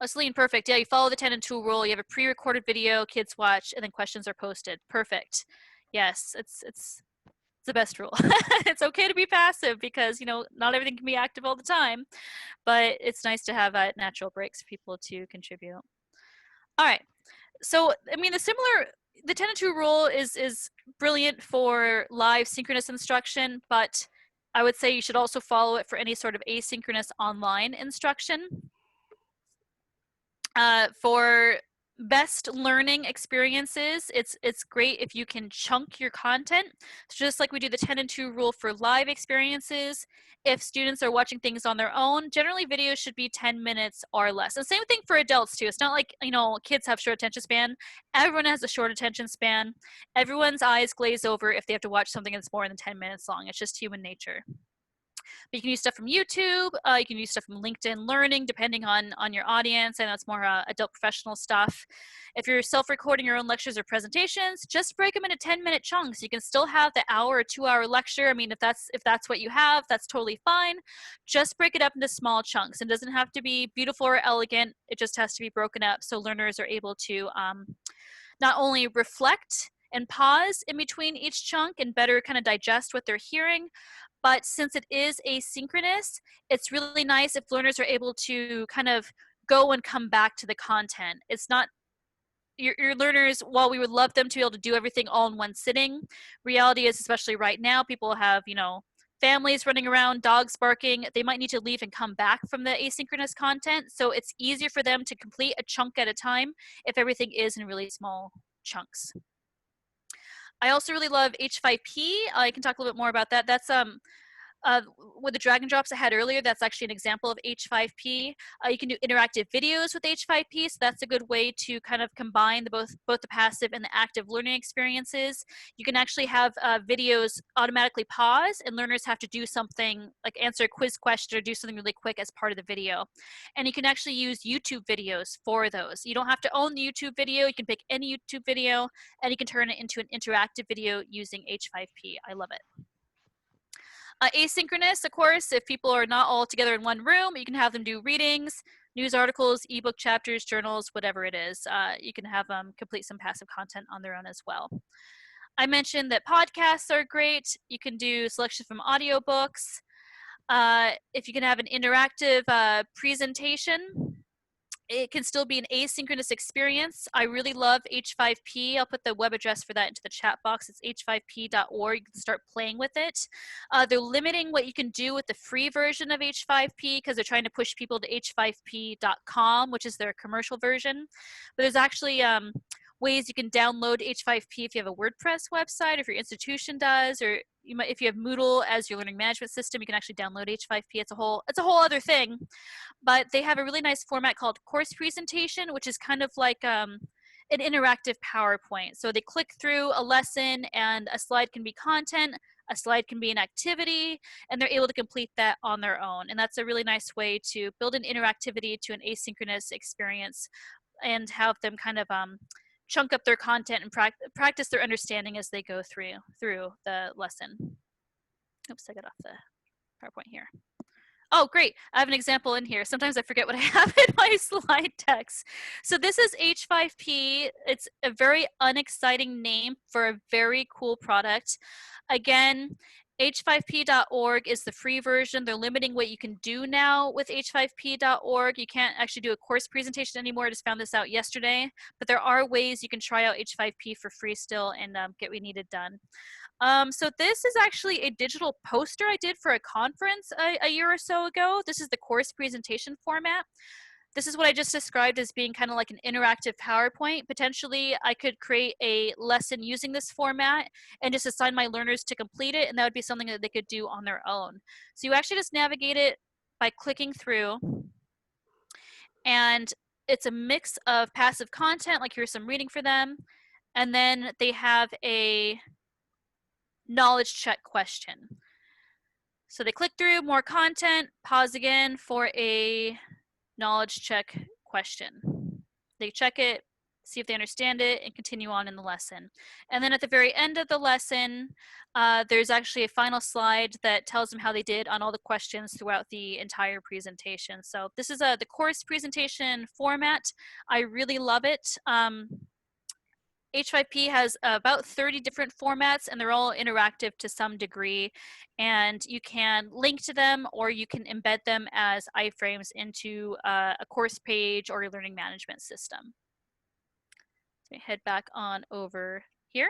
Oh, Celine, perfect. Yeah, you follow the 10 and 2 rule. You have a pre-recorded video, kids watch, and then questions are posted. Perfect. Yes, it's the best rule. It's okay to be passive because, you know, not everything can be active all the time, but it's nice to have natural breaks for people to contribute. All right. So, I mean, the 10 and 2 rule is brilliant for live synchronous instruction, but I would say you should also follow it for any sort of asynchronous online instruction. For best learning experiences, it's great if you can chunk your content. So just like we do the 10 and 2 rule for live experiences, if students are watching things on their own, generally videos should be 10 minutes or less. And same thing for adults too. It's not like, you know, kids have short attention span. Everyone has a short attention span. Everyone's eyes glaze over if they have to watch something that's more than 10 minutes long. It's just human nature. But you can use stuff from YouTube. You can use stuff from LinkedIn Learning, depending on your audience. I know it's more adult professional stuff. If you're self-recording your own lectures or presentations, just break them into 10-minute chunks. You can still have the hour or 2-hour lecture. I mean, if that's what you have, that's totally fine. Just break it up into small chunks. It doesn't have to be beautiful or elegant. It just has to be broken up so learners are able to not only reflect and pause in between each chunk and better kind of digest what they're hearing, but since it is asynchronous, it's really nice if learners are able to kind of go and come back to the content. It's not your learners, while we would love them to be able to do everything all in one sitting, reality is, especially right now, people have, you know, families running around, dogs barking. They might need to leave and come back from the asynchronous content. So it's easier for them to complete a chunk at a time if everything is in really small chunks. I also really love H5P. I can talk a little bit more about that. That's with the drag and drops I had earlier, that's actually an example of H5P. You can do interactive videos with H5P, so that's a good way to kind of combine both the passive and the active learning experiences. You can actually have videos automatically pause, and learners have to do something like answer a quiz question or do something really quick as part of the video. And you can actually use YouTube videos for those. You don't have to own the YouTube video. You can pick any YouTube video, and you can turn it into an interactive video using H5P. I love it. Asynchronous, of course, if people are not all together in one room, you can have them do readings, news articles, ebook chapters, journals, whatever it is. You can have them complete some passive content on their own as well. I mentioned that podcasts are great. You can do selections from audiobooks. If you can have an interactive presentation, it can still be an asynchronous experience. I really love H5P. I'll put the web address for that into the chat box. It's h5p.org. You can start playing with it. They're limiting what you can do with the free version of H5P because they're trying to push people to h5p.com, which is their commercial version. But there's actually ways you can download H5P if you have a WordPress website, if your institution does, or if you have Moodle as your learning management system, you can actually download H5P. It's a whole other thing. But they have a really nice format called course presentation, which is kind of like an interactive PowerPoint. So they click through a lesson and a slide can be content, a slide can be an activity, and they're able to complete that on their own. And that's a really nice way to build an interactivity to an asynchronous experience and have them kind of chunk up their content and practice their understanding as they go through the lesson. Oops, I got off the PowerPoint here. Oh, great. I have an example in here. Sometimes I forget what I have in my slide text. So this is H5P. It's a very unexciting name for a very cool product. Again, h5p.org is the free version. They're limiting what you can do now with h5p.org. You can't actually do a course presentation anymore. I just found this out yesterday. But there are ways you can try out H5P for free still and get what you needed done. So this is actually a digital poster I did for a conference a year or so ago. This is the course presentation format. This is what I just described as being kind of like an interactive PowerPoint. Potentially, I could create a lesson using this format and just assign my learners to complete it, and that would be something that they could do on their own. So you actually just navigate it by clicking through, and it's a mix of passive content, like here's some reading for them, and then they have a knowledge check question. So they click through more content, pause again for a knowledge check question. They check it, see if they understand it, and continue on in the lesson. And then at the very end of the lesson, there's actually a final slide that tells them how they did on all the questions throughout the entire presentation. So this is the course presentation format. I really love it. H5P has about 30 different formats, and they're all interactive to some degree, and you can link to them or you can embed them as iframes into a course page or your learning management system. So head back on over here.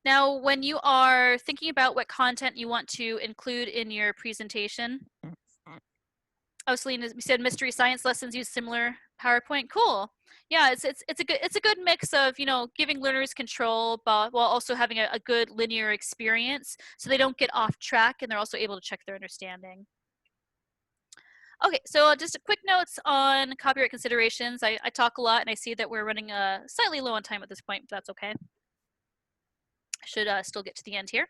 Now, when you are thinking about what content you want to include in your presentation, oh, Celine, we said mystery science lessons use similar PowerPoint. Cool. Yeah, it's a good mix of, you know, giving learners control, but while also having a good linear experience, so they don't get off track and they're also able to check their understanding. Okay, so just a quick notes on copyright considerations. I talk a lot, and I see that we're running slightly low on time at this point, but that's okay. I should still get to the end here.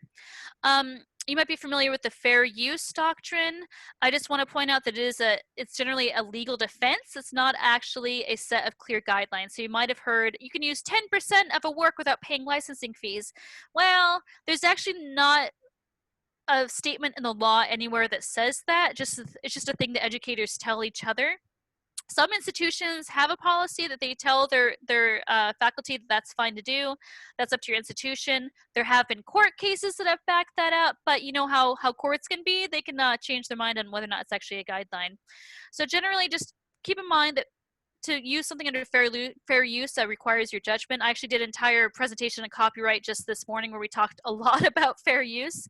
You might be familiar with the fair use doctrine. I just want to point out that it's generally a legal defense. It's not actually a set of clear guidelines. So you might have heard you can use 10% of a work without paying licensing fees. Well, there's actually not a statement in the law anywhere that says that. It's just a thing that educators tell each other. Some institutions have a policy that they tell their faculty that that's fine to do. That's up to your institution. There have been court cases that have backed that up, but you know how courts can be. They can change their mind on whether or not it's actually a guideline. So generally, just keep in mind that to use something under fair use that requires your judgment. I actually did an entire presentation on copyright just this morning where we talked a lot about fair use.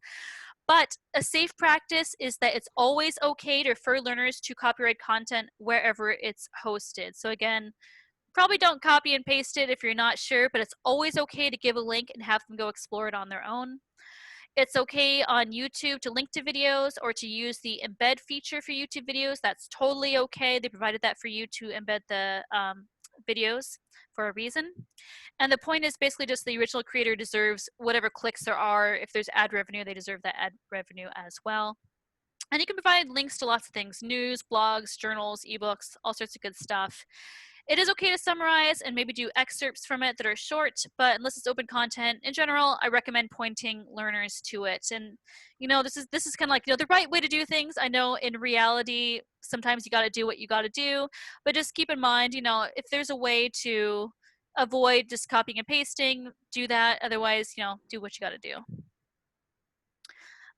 But a safe practice is that it's always okay to refer learners to copyright content wherever it's hosted. So again, probably don't copy and paste it if you're not sure, but it's always okay to give a link and have them go explore it on their own. It's okay on YouTube to link to videos or to use the embed feature for YouTube videos. That's totally okay. They provided that for you to embed the videos for a reason. And the point is basically just the original creator deserves whatever clicks there are. If there's ad revenue, they deserve that ad revenue as well. And you can provide links to lots of things: news, blogs, journals, ebooks, all sorts of good stuff. It is okay to summarize and maybe do excerpts from it that are short, but unless it's open content, in general, I recommend pointing learners to it. And, you know, this is kind of like, you know, the right way to do things. I know in reality, sometimes you got to do what you got to do, but just keep in mind, you know, if there's a way to avoid just copying and pasting, do that. Otherwise, you know, do what you got to do.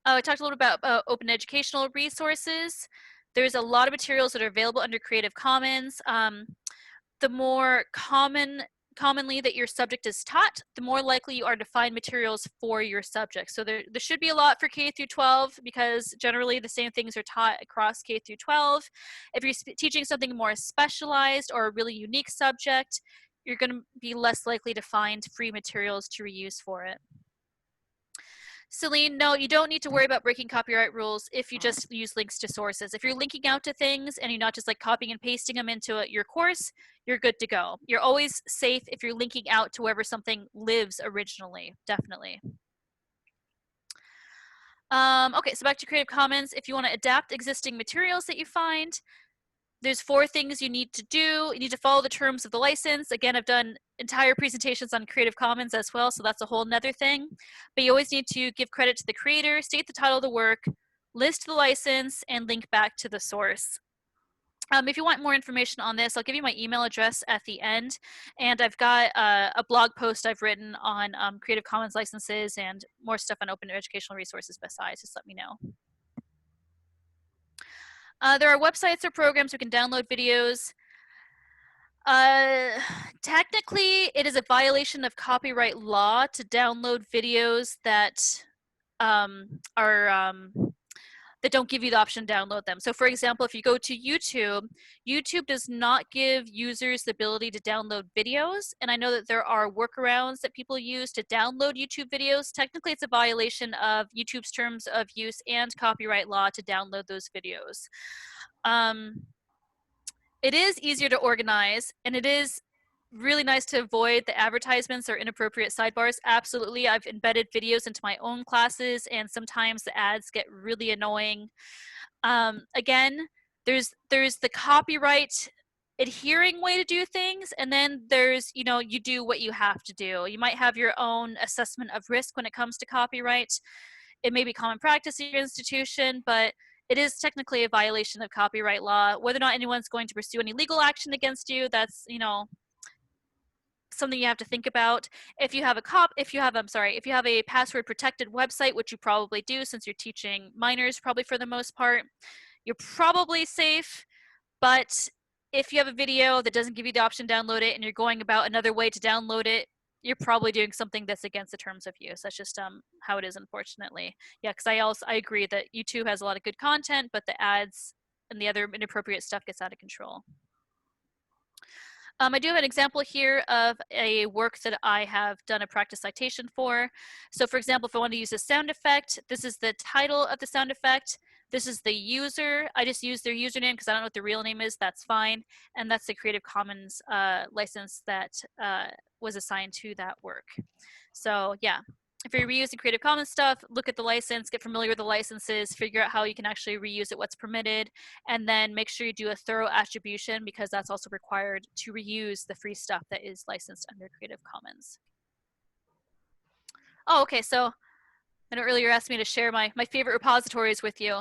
I talked a little about open educational resources. There's a lot of materials that are available under Creative Commons. The more commonly that your subject is taught, the more likely you are to find materials for your subject. So there should be a lot for K through 12 because generally the same things are taught across K through 12. If you're teaching something more specialized or a really unique subject, you're going to be less likely to find free materials to reuse for it. Celine, no, you don't need to worry about breaking copyright rules if you just use links to sources. If you're linking out to things and you're not just like copying and pasting them into your course, you're good to go. You're always safe if you're linking out to wherever something lives originally, definitely. Okay, so back to Creative Commons. If you want to adapt existing materials that you find, there's 4 things you need to do. You need to follow the terms of the license. Again, I've done entire presentations on Creative Commons as well, so that's a whole nother thing. But you always need to give credit to the creator, state the title of the work, list the license, and link back to the source. If you want more information on this, I'll give you my email address at the end, and I've got a blog post I've written on Creative Commons licenses and more stuff on open educational resources besides. Just let me know. There are websites or programs we can download videos. Technically, it is a violation of copyright law to download videos that that don't give you the option to download them. So for example, if you go to YouTube, YouTube does not give users the ability to download videos. And I know that there are workarounds that people use to download YouTube videos. Technically, it's a violation of YouTube's terms of use and copyright law to download those videos. It is easier to organize, and it is really nice to avoid the advertisements or inappropriate sidebars. Absolutely, I've embedded videos into my own classes, and sometimes the ads get really annoying. Again, there's the copyright adhering way to do things, and then there's, you know, you do what you have to do. You might have your own assessment of risk when it comes to copyright. It may be common practice in your institution, but it is technically a violation of copyright law. Whether or not anyone's going to pursue any legal action against you, that's, you know, something you have to think about. If you have a password protected website, which you probably do since you're teaching minors probably for the most part, you're probably safe. But if you have a video that doesn't give you the option to download it and you're going about another way to download it, you're probably doing something that's against the terms of use. That's just how it is, unfortunately. Yeah, because I agree that YouTube has a lot of good content, but the ads and the other inappropriate stuff gets out of control. I do have an example here of a work that I have done a practice citation for. So for example, if I want to use a sound effect, this is the title of the sound effect. This is the user. I just use their username because I don't know what the real name is. That's fine. And that's the Creative Commons license that was assigned to that work. So yeah, if you're reusing Creative Commons stuff, look at the license, get familiar with the licenses, figure out how you can actually reuse it, what's permitted, and then make sure you do a thorough attribution because that's also required to reuse the free stuff that is licensed under Creative Commons. Oh, okay, so I know earlier you asked me to share my favorite repositories with you.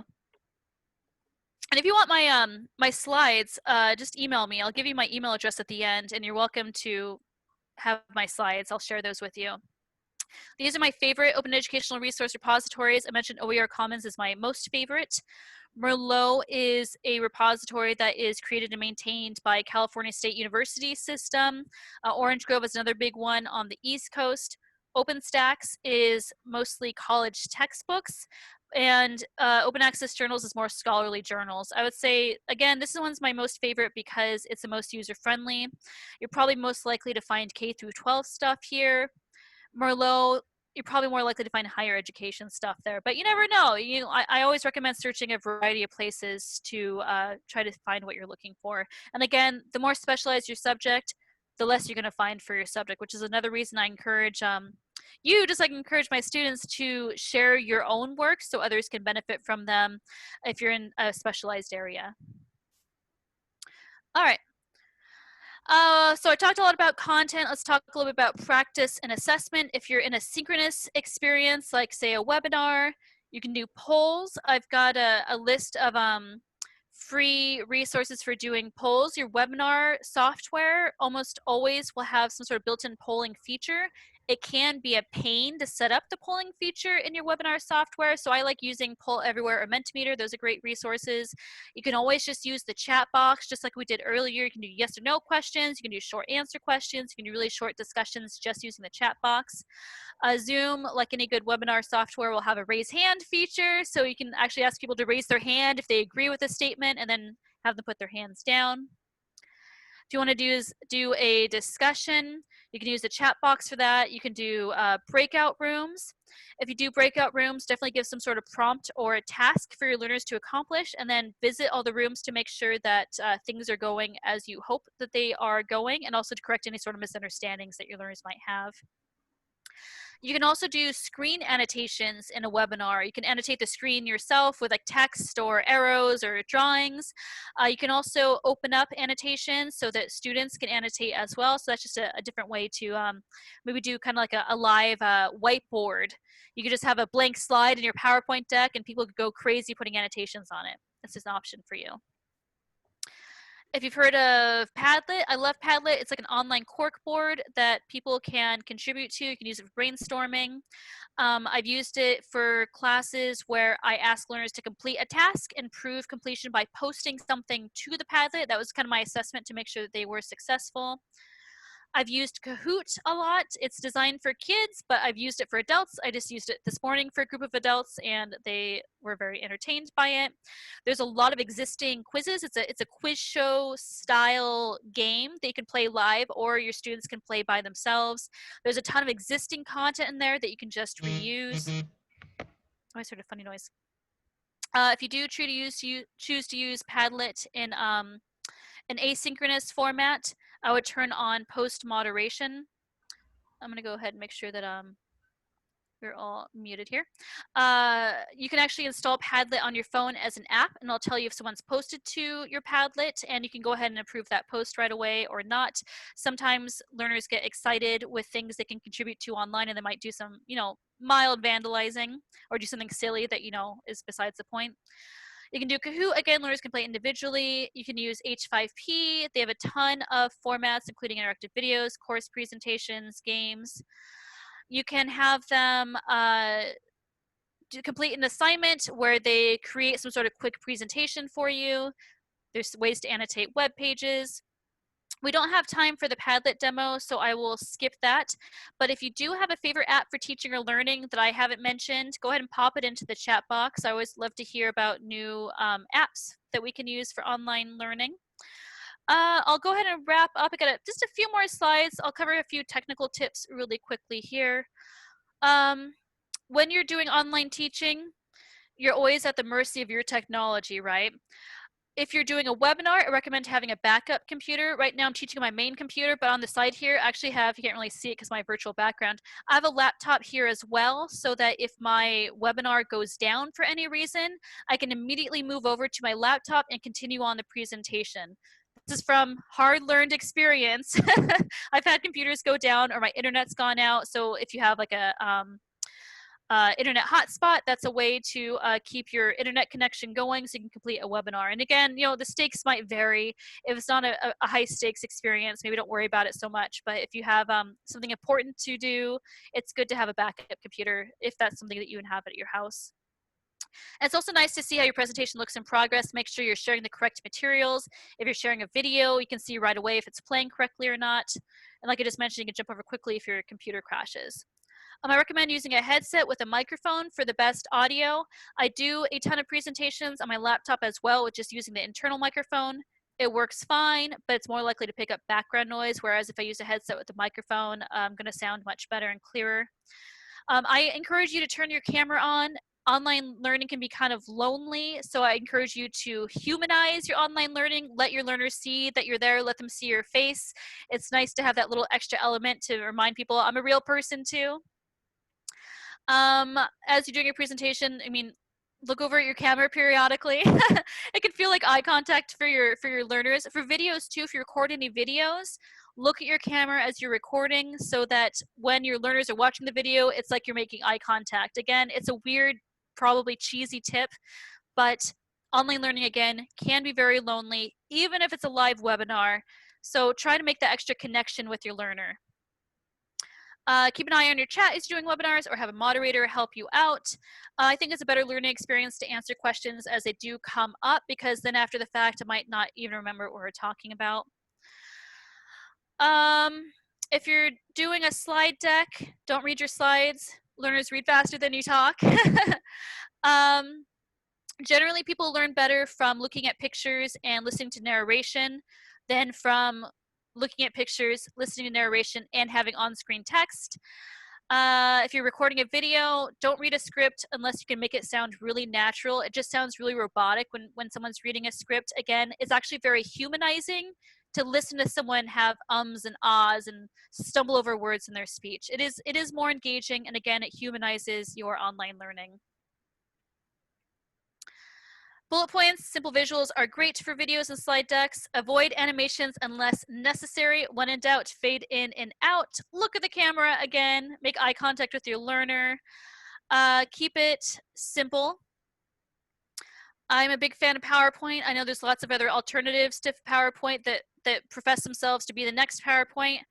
And if you want my slides, just email me. I'll give you my email address at the end, and you're welcome to have my slides. I'll share those with you. These are my favorite open educational resource repositories. I mentioned OER Commons is my most favorite. Merlot is a repository that is created and maintained by California State University system. Orange Grove is another big one on the East Coast. OpenStax is mostly college textbooks, and Open Access Journals is more scholarly journals. I would say, again, this one's my most favorite because it's the most user-friendly. You're probably most likely to find K-12 stuff here. Merlot, you're probably more likely to find higher education stuff there, but you never know. I always recommend searching a variety of places to try to find what you're looking for. And again, the more specialized your subject, the less you're going to find for your subject, which is another reason I encourage you, just like I encourage my students, to share your own work so others can benefit from them if you're in a specialized area. All right. So I talked a lot about content. Let's talk a little bit about practice and assessment. If you're in a synchronous experience, like say a webinar, you can do polls. I've got a list of free resources for doing polls. Your webinar software almost always will have some sort of built-in polling feature. It can be a pain to set up the polling feature in your webinar software, so I like using Poll Everywhere or Mentimeter. Those are great resources. You can always just use the chat box, just like we did earlier. You can do yes or no questions. You can do short answer questions. You can do really short discussions just using the chat box. Zoom, like any good webinar software, will have a raise hand feature, so you can actually ask people to raise their hand if they agree with a statement and then have them put their hands down. If you want to do a discussion, you can use the chat box for that. You can do breakout rooms. If you do breakout rooms, definitely give some sort of prompt or a task for your learners to accomplish, and then visit all the rooms to make sure that things are going as you hope that they are going, and also to correct any sort of misunderstandings that your learners might have. You can also do screen annotations in a webinar. You can annotate the screen yourself with like text or arrows or drawings. You can also open up annotations so that students can annotate as well. So that's just a different way to maybe do kind of like a live whiteboard. You could just have a blank slide in your PowerPoint deck and people could go crazy putting annotations on it. That's just an option for you. If you've heard of Padlet, I love Padlet. It's like an online corkboard that people can contribute to. You can use it for brainstorming. I've used it for classes where I ask learners to complete a task and prove completion by posting something to the Padlet. That was kind of my assessment to make sure that they were successful. I've used Kahoot a lot. It's designed for kids, but I've used it for adults. I just used it this morning for a group of adults, and they were very entertained by it. There's a lot of existing quizzes. It's a quiz show style game that you can play live, or your students can play by themselves. There's a ton of existing content in there that you can just reuse. Oh, I heard a funny noise. If you do choose to use Padlet in an asynchronous format, I would turn on post moderation. I'm going to go ahead and make sure that we're all muted here. You can actually install Padlet on your phone as an app, and I'll tell you if someone's posted to your Padlet, and you can go ahead and approve that post right away or not. Sometimes learners get excited with things they can contribute to online, and they might do some, mild vandalizing or do something silly that, is besides the point. You can do Kahoot. Again, learners can play individually. You can use H5P. They have a ton of formats, including interactive videos, course presentations, games. You can have them complete an assignment where they create some sort of quick presentation for you. There's ways to annotate web pages. We don't have time for the Padlet demo, so I will skip that. But if you do have a favorite app for teaching or learning that I haven't mentioned, go ahead and pop it into the chat box. I always love to hear about new apps that we can use for online learning. I'll go ahead and wrap up. I got just a few more slides. I'll cover a few technical tips really quickly here. When you're doing online teaching, you're always at the mercy of your technology, right? If you're doing a webinar, I recommend having a backup computer. Right now I'm teaching on my main computer, but on the side here, I actually have, you can't really see it because my virtual background, I have a laptop here as well, so that if my webinar goes down for any reason, I can immediately move over to my laptop and continue on the presentation. This is from hard-learned experience. I've had computers go down or my internet's gone out, so if you have like a internet hotspot, that's a way to keep your internet connection going so you can complete a webinar. And again, the stakes might vary. If it's not a high stakes experience, maybe don't worry about it so much. But if you have something important to do, it's good to have a backup computer if that's something that you inhabit at your house. And it's also nice to see how your presentation looks in progress. Make sure you're sharing the correct materials. If you're sharing a video, you can see right away if it's playing correctly or not. And like I just mentioned, you can jump over quickly if your computer crashes. I recommend using a headset with a microphone for the best audio. I do a ton of presentations on my laptop as well with just using the internal microphone. It works fine, but it's more likely to pick up background noise, whereas if I use a headset with a microphone, I'm going to sound much better and clearer. I encourage you to turn your camera on. Online learning can be kind of lonely, so I encourage you to humanize your online learning. Let your learners see that you're there. Let them see your face. It's nice to have that little extra element to remind people I'm a real person too. As you're doing your presentation, look over at your camera periodically. It can feel like eye contact for your learners. For videos too, if you record any videos, look at your camera as you're recording so that when your learners are watching the video, it's like you're making eye contact. Again, it's a weird, probably cheesy tip, but online learning, again, can be very lonely, even if it's a live webinar. So try to make that extra connection with your learner. Keep an eye on your chat as you're doing webinars, or have a moderator help you out. I think it's a better learning experience to answer questions as they do come up, because then after the fact, I might not even remember what we're talking about. If you're doing a slide deck, don't read your slides. Learners read faster than you talk. Generally, people learn better from looking at pictures and listening to narration than from looking at pictures, listening to narration, and having on-screen text. If you're recording a video, don't read a script unless you can make it sound really natural. It just sounds really robotic when someone's reading a script. Again, it's actually very humanizing to listen to someone have ums and ahs and stumble over words in their speech. It is more engaging, and again, it humanizes your online learning. Bullet points, simple visuals are great for videos and slide decks. Avoid animations unless necessary. When in doubt, fade in and out. Look at the camera again. Make eye contact with your learner. Keep it simple. I'm a big fan of PowerPoint. I know there's lots of other alternatives to PowerPoint that profess themselves to be the next PowerPoint.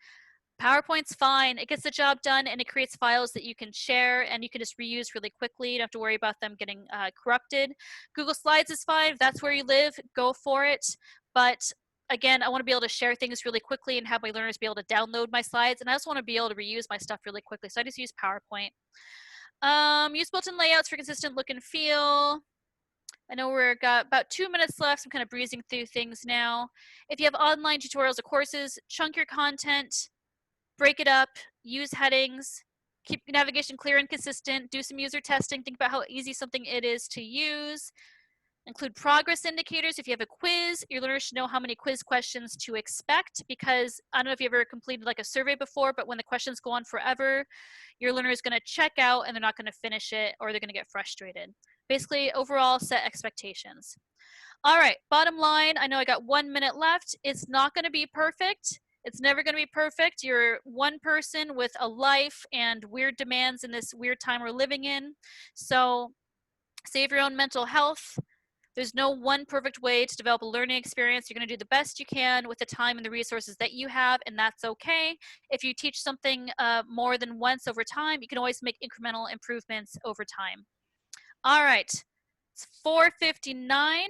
PowerPoint's fine. It gets the job done, and it creates files that you can share and you can just reuse really quickly. You don't have to worry about them getting corrupted. Google Slides is fine. If that's where you live, go for it. But again, I want to be able to share things really quickly and have my learners be able to download my slides. And I also want to be able to reuse my stuff really quickly. So I just use PowerPoint. Use built-in layouts for consistent look and feel. I know we've got about 2 minutes left. I'm kind of breezing through things now. If you have online tutorials or courses, chunk your content. Break it up, use headings, keep navigation clear and consistent, do some user testing, think about how easy something it is to use. Include progress indicators. If you have a quiz, your learners should know how many quiz questions to expect, because I don't know if you ever completed like a survey before, but when the questions go on forever, your learner is going to check out and they're not going to finish it, or they're going to get frustrated. Basically, overall, set expectations. All right, bottom line, I know I got 1 minute left. It's not going to be perfect. It's never going to be perfect. You're one person with a life and weird demands in this weird time we're living in. So save your own mental health. There's no one perfect way to develop a learning experience. You're going to do the best you can with the time and the resources that you have, and that's okay. If you teach something more than once over time, you can always make incremental improvements over time. All right, it's 4:59.